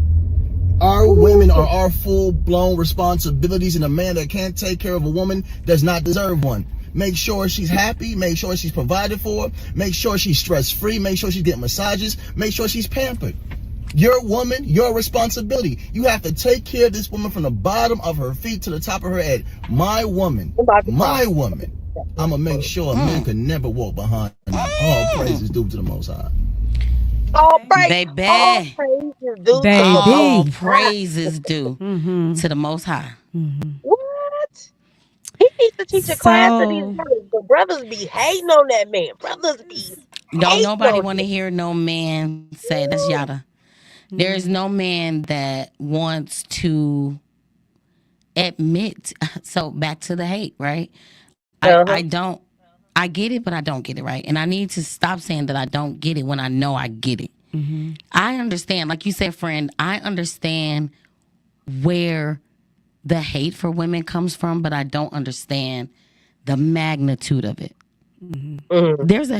Our women are our full-blown responsibilities, and a man that can't take care of a woman does not deserve one. Make sure she's happy. Make sure she's provided for. Make sure she's stress-free. Make sure she's getting massages. Make sure she's pampered. Your woman, your responsibility. You have to take care of this woman from the bottom of her feet to the top of her head. My woman. I'm going to make sure a man can never walk behind me. All praise is due to the Most High. All praise, Baby. all praise is due Baby. to the All Most praise is due to the Most High. What? He needs to teach a class of these brothers. The brothers be hating on that man. Brothers be Don't nobody on want to hear no man say, that's Yada. There is no man that wants to admit. So back to the hate, right? I get it, but I don't get it, right? And I need to stop saying that I don't get it when I know I get it. I understand, like you said, friend, I understand where the hate for women comes from, but I don't understand the magnitude of it. There's a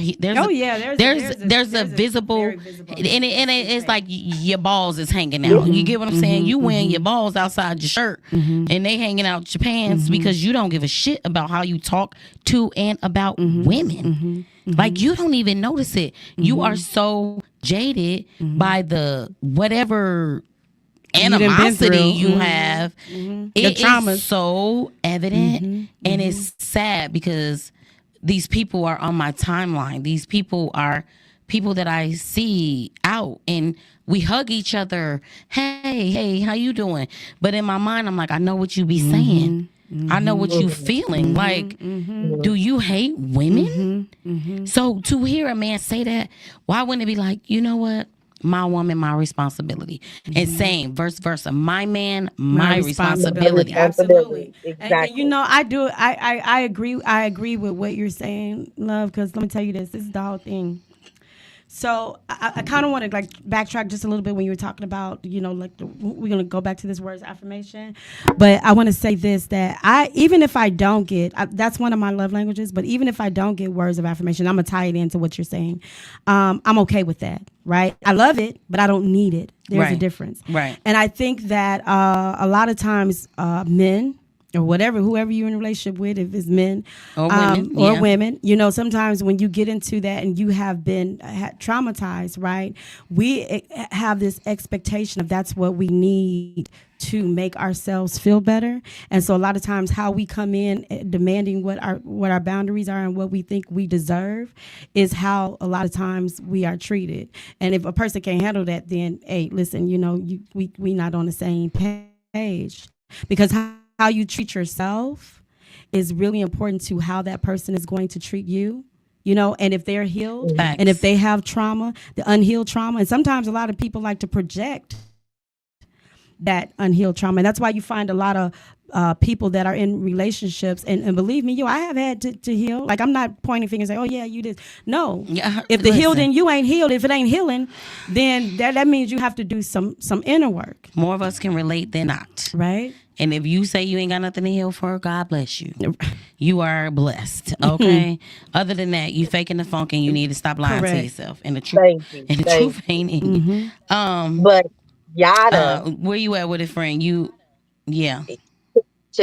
visible, and it's like your balls is hanging out. You get what I'm saying? You wearing your balls outside your shirt, and they hanging out your pants because you don't give a shit about how you talk to and about women. Like you don't even notice it. You are so jaded by the whatever animosity you have. It is so evident, and it's sad because these people are on my timeline. These people are people that I see out, and we hug each other. Hey, how you doing? But in my mind, I'm like, I know what you be saying. I know what you feeling. Like, do you hate women? So to hear a man say that, why wouldn't it be like, you know what? My woman, my responsibility. And same, vice versa. My man, my responsibility. Absolutely. Exactly. And, you know, I agree with what you're saying, love, because let me tell you this is the whole thing. So I kind of want to like backtrack just a little bit when you were talking about, you know, like we're going to go back to this words affirmation. But I want to say this, that even if I don't get, that's one of my love languages, but even if I don't get words of affirmation, I'm going to tie it into what you're saying. I'm okay with that, right? I love it, but I don't need it. There's a difference. Right. And I think that a lot of times men, or whoever you're in a relationship with, if it's men or women, you know, sometimes when you get into that and you have been traumatized, right, we have this expectation of that's what we need to make ourselves feel better. And so a lot of times how we come in demanding what our boundaries are and what we think we deserve is how a lot of times we are treated. And if a person can't handle that, then, hey, listen, you know, we not on the same page. Because how you treat yourself is really important to how that person is going to treat you, you know, and if they're healed and if they have trauma, the unhealed trauma. And sometimes a lot of people like to project that unhealed trauma. And that's why you find a lot of people that are in relationships. And believe me, I have had to heal. Like, I'm not pointing fingers like, oh, yeah, you did. No. If the healed in you ain't healed, if it ain't healing, then that means you have to do some inner work. More of us can relate than not. Right. And if you say you ain't got nothing to heal for, God bless you. You are blessed, okay? Other than that, you faking the funk and you need to stop lying to yourself. And the truth ain't in you. But Yada, where you at with it, friend? To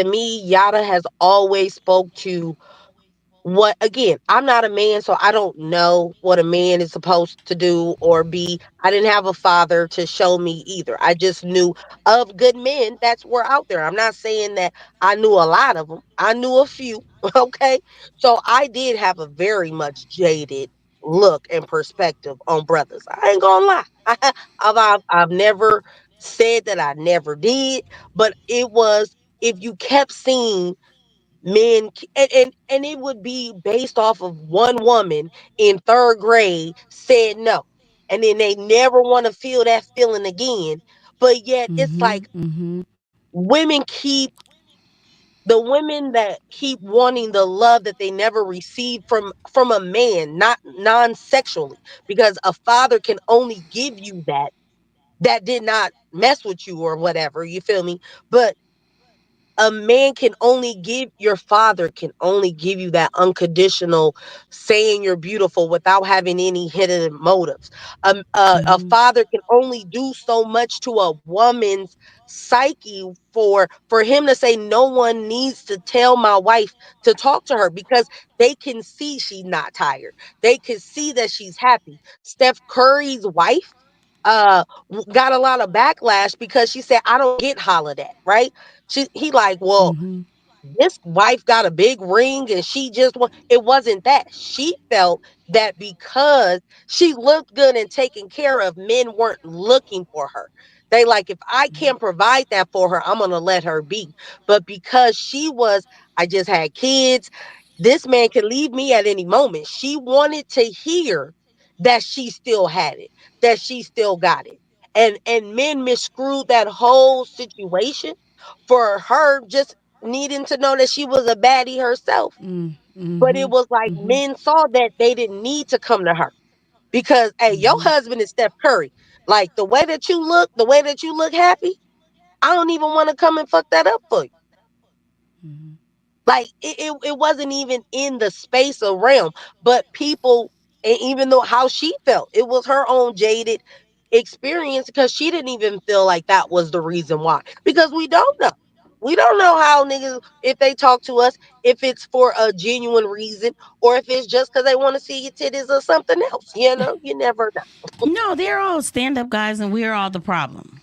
me, Yada has always spoke to what, again, I'm not a man, so I don't know what a man is supposed to do or be. I didn't have a father to show me either. I just knew of good men that's were out there. I'm not saying that I knew a lot of them. I knew a few. Okay. So I did have a very much jaded look and perspective on brothers. I ain't gonna lie. I've never said that I never did, but it was, if you kept seeing men, and it would be based off of one woman in third grade said no, and then they never want to feel that feeling again, but yet it's like women keep the women that keep wanting the love that they never received from a man, not non-sexually, because a father can only give you that did not mess with you or whatever, you feel me? But a man can only give, your father can only give you that unconditional saying you're beautiful without having any hidden motives. A father can only do so much to a woman's psyche for him to say no one needs to tell my wife to talk to her, because they can see she's not tired. They can see that she's happy. Steph Curry's wife got a lot of backlash because she said, I don't get hollered at, right? He like, well, this wife got a big ring and she just it wasn't that. She felt that because she looked good and taken care of, men weren't looking for her. They like, if I can't provide that for her, I'm gonna let her be. But because I just had kids, this man can leave me at any moment. She wanted to hear that she still had it, that she still got it. And men misscrewed that whole situation for her just needing to know that she was a baddie herself. But it was like men saw that they didn't need to come to her because, hey, your husband is Steph Curry. Like the way that you look happy, I don't even want to come and fuck that up for you. Like it wasn't even in the space or realm, but people, and even though how she felt, it was her own jaded experience, because she didn't even feel like that was the reason why, because we don't know. We don't know how niggas, if they talk to us, if it's for a genuine reason or if it's just because they want to see your titties or something else. You know, you never know. No, they're all stand-up guys and we're all the problem.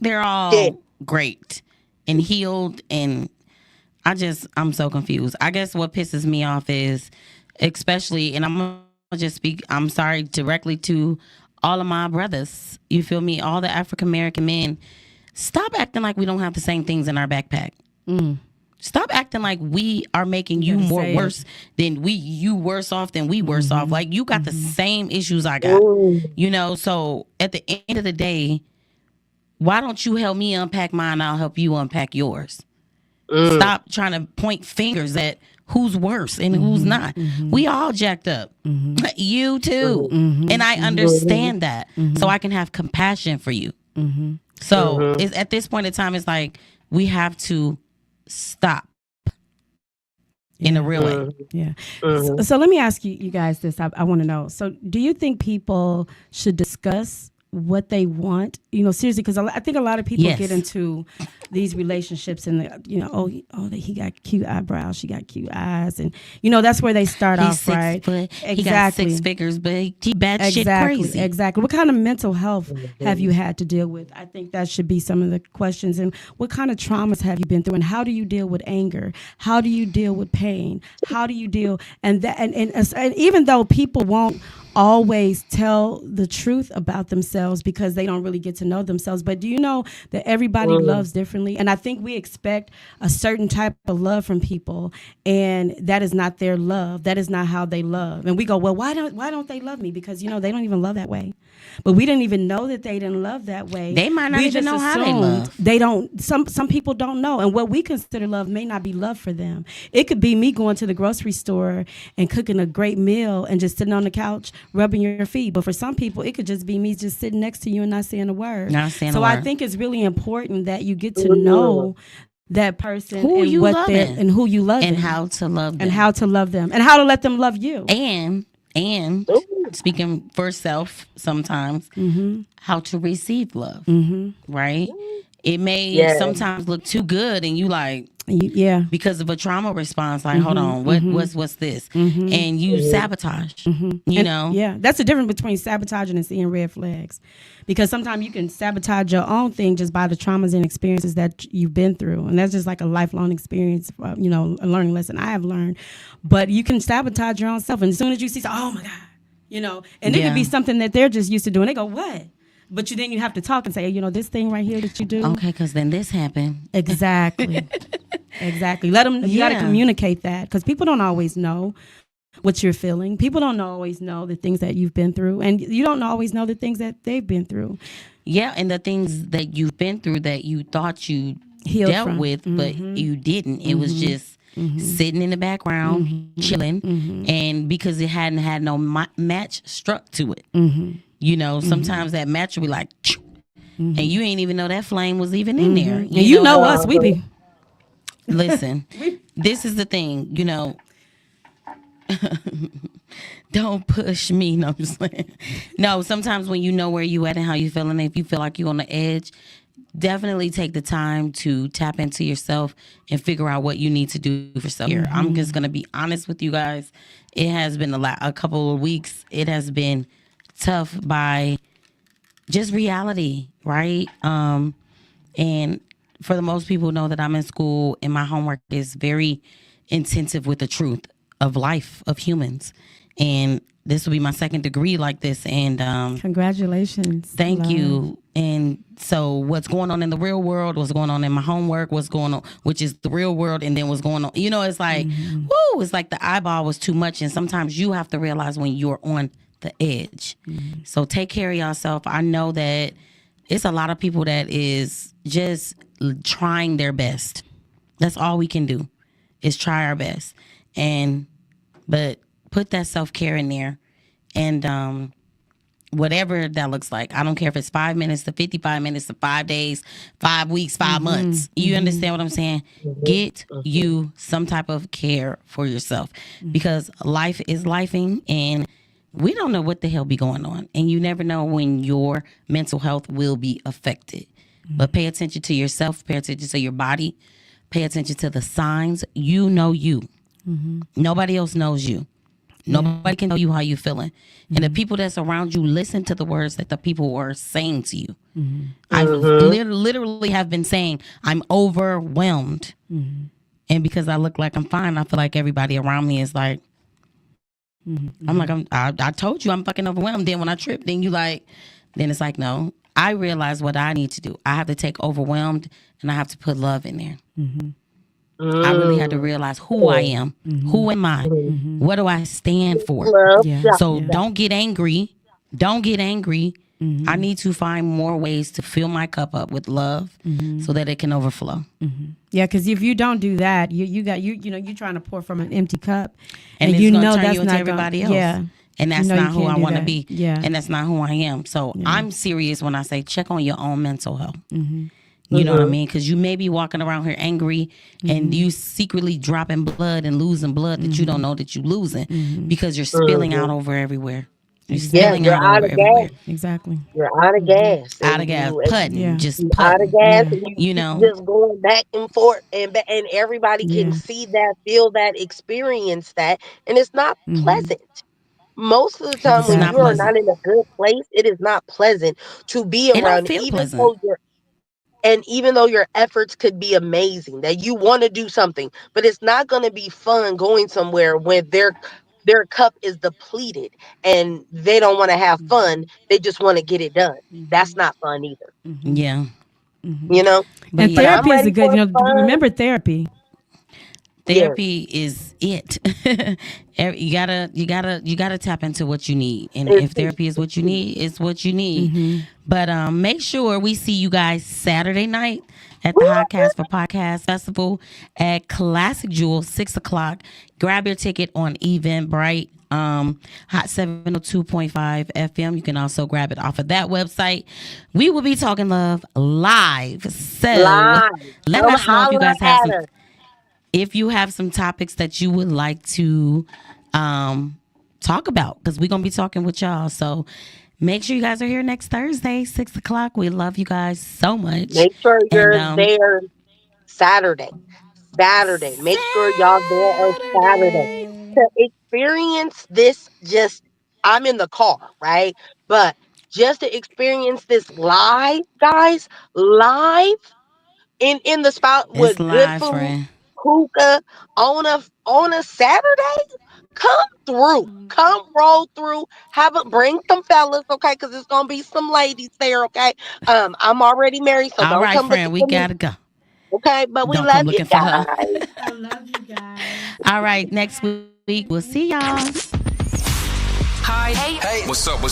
They're all great and healed, and I'm so confused. I guess what pisses me off is, especially, and I'm gonna just speak, I'm sorry, directly to all of my brothers. You feel me? All the African American men. Stop acting like we don't have the same things in our backpack. Stop acting like we are making you more worse than you worse off than we worse off. Like you got the same issues I got. You know, so at the end of the day, why don't you help me unpack mine? I'll help you unpack yours. Stop trying to point fingers at who's worse and who's not. We all jacked up. You too. And I understand that. So I can have compassion for you. So it's, at this point in time, it's like we have to stop in a real way. Yeah. So let me ask you guys this. I want to know. So do you think people should discuss what they want, you know, seriously, because I think a lot of people get into these relationships and, you know, he got cute eyebrows, she got cute eyes, and, you know, that's where they start off, right? Exactly. He got 6 figures, but he bad shit crazy. Exactly. What kind of mental health have you had to deal with? I think that should be some of the questions. And what kind of traumas have you been through? And how do you deal with anger? How do you deal with pain? How do you deal? And even though people won't always tell the truth about themselves because they don't really get to know themselves. But do you know that everybody loves differently? And I think we expect a certain type of love from people, and that is not their love. That is not how they love. And we go, well, why don't they love me? Because, you know, they don't even love that way. But we didn't even know that they didn't love that way. They might not even know how they love. They don't. Some people don't know. And what we consider love may not be love for them. It could be me going to the grocery store and cooking a great meal and just sitting on the couch rubbing your feet. But for some people, it could just be me just sitting next to you and not saying a word. I think it's really important that you get to know that person who you love and who you love and how to love them and how to love them and how to let them love you. And speaking for self sometimes, how to receive love, right? it may sometimes look too good, and you like, because of a trauma response, like, hold on, what's this? And you sabotage, you know? Yeah, that's the difference between sabotaging and seeing red flags. Because sometimes you can sabotage your own thing just by the traumas and experiences that you've been through. And that's just like a lifelong experience, you know, a learning lesson I have learned. But you can sabotage your own self. And as soon as you see, oh my God, you know, and it could be something that they're just used to doing. They go, what? But then you have to talk and say, you know, this thing right here that you do. Okay, because then this happened. Exactly. Exactly. Let them, you got to communicate that, because people don't always know what you're feeling. People don't always know the things that you've been through, and you don't always know the things that they've been through. Yeah, and the things that you've been through that you thought you dealt with, but you didn't. It was just sitting in the background, chilling, and because it hadn't had no match struck to it. You know, sometimes that match will be like, and you ain't even know that flame was even in there. You know us, we be. Listen, this is the thing, you know. Don't push me. No, I'm just saying. No, sometimes when you know where you at and how you feeling, if you feel like you're on the edge, definitely take the time to tap into yourself and figure out what you need to do for self care. I'm just gonna be honest with you guys. It has been a couple of weeks. It has been tough by just reality, right? And for the most people know that I'm in school and my homework is very intensive with the truth of life, of humans. And this will be my second degree like this. And congratulations. Thank you. And so what's going on in the real world, what's going on in my homework, what's going on, which is the real world, and then what's going on, you know, it's like, woo, it's like the eyeball was too much. And sometimes you have to realize when you're on the edge. So take care of yourself. I know that it's a lot of people that is just trying their best. That's all we can do is try our best. But put that self-care in there, and whatever that looks like. I don't care if it's 5 minutes to 55 minutes to 5 days, 5 weeks, 5 months. You understand what I'm saying? Get you some type of care for yourself, because life is lifing, and we don't know what the hell be going on, and you never know when your mental health will be affected. But pay attention to yourself, pay attention to your body, pay attention to the signs. You know you. Nobody else knows you. Nobody can tell you how you're feeling. And the people that's around you, listen to the words that the people are saying to you. I literally have been saying, I'm overwhelmed. And because I look like I'm fine, I feel like everybody around me is like, I'm like, I told you I'm fucking overwhelmed. Then when I trip, then it's like, no. I realize what I need to do. I have to take overwhelmed and I have to put love in there. I really had to realize who I am. Who am I? What do I stand for? So don't get angry. Don't get angry. I need to find more ways to fill my cup up with love so that it can overflow. Yeah, because if you don't do that, you're trying to pour from an empty cup, and you know that's you not everybody else. Yeah. And that's not who I want to be. Yeah. And that's not who I am. So I'm serious when I say check on your own mental health. You know what I mean? Because you may be walking around here angry and you secretly dropping blood and losing blood that you don't know that you're losing because you're spilling out over everywhere. You're spilling out of everywhere. Exactly. You're out of gas. Out of gas. Putting. Just putting. Out of gas. You know. Just going back and forth. And everybody can see that, feel that, experience that. And it's not pleasant. Most of the time when you are not in a good place, it is not pleasant to be around, even though your efforts could be amazing, that you want to do something, but it's not going to be fun going somewhere where their cup is depleted and they don't want to have fun. They just want to get it done. That's not fun either. Yeah. You know? And therapy is a good, remember therapy. Therapy is it. You gotta tap into what you need, and if therapy is what you need, it's what you need. But make sure we see you guys Saturday night at the Hotcast for Podcast Festival at Classic Jewel, 6:00. Grab your ticket on Eventbrite. Hot 702.5 FM. You can also grab it off of that website. We will be talking love live. So let us know if you guys have some. If you have some topics that you would like to talk about, because we're going to be talking with y'all. So Make sure you guys are here next Thursday, 6 o'clock. We love you guys so much. Make sure you're there Saturday. Make sure y'all there on Saturday to experience this. I'm in the car, right? But just to experience this live, guys, live in the spot with good food, hookah on a Saturday. Come through, come roll through. Bring some fellas, okay? Because there's gonna be some ladies there, okay? I'm already married, so don't come friend. We gotta go. Okay, but we love you guys. I love you guys. All right, next week we'll see y'all. Hi. Hey. What's up?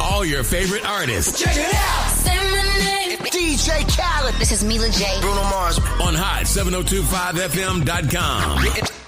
All your favorite artists. Check it out. Say my name. DJ Khaled. This is Mila J. Bruno Mars. On Hot 702.5FM.com.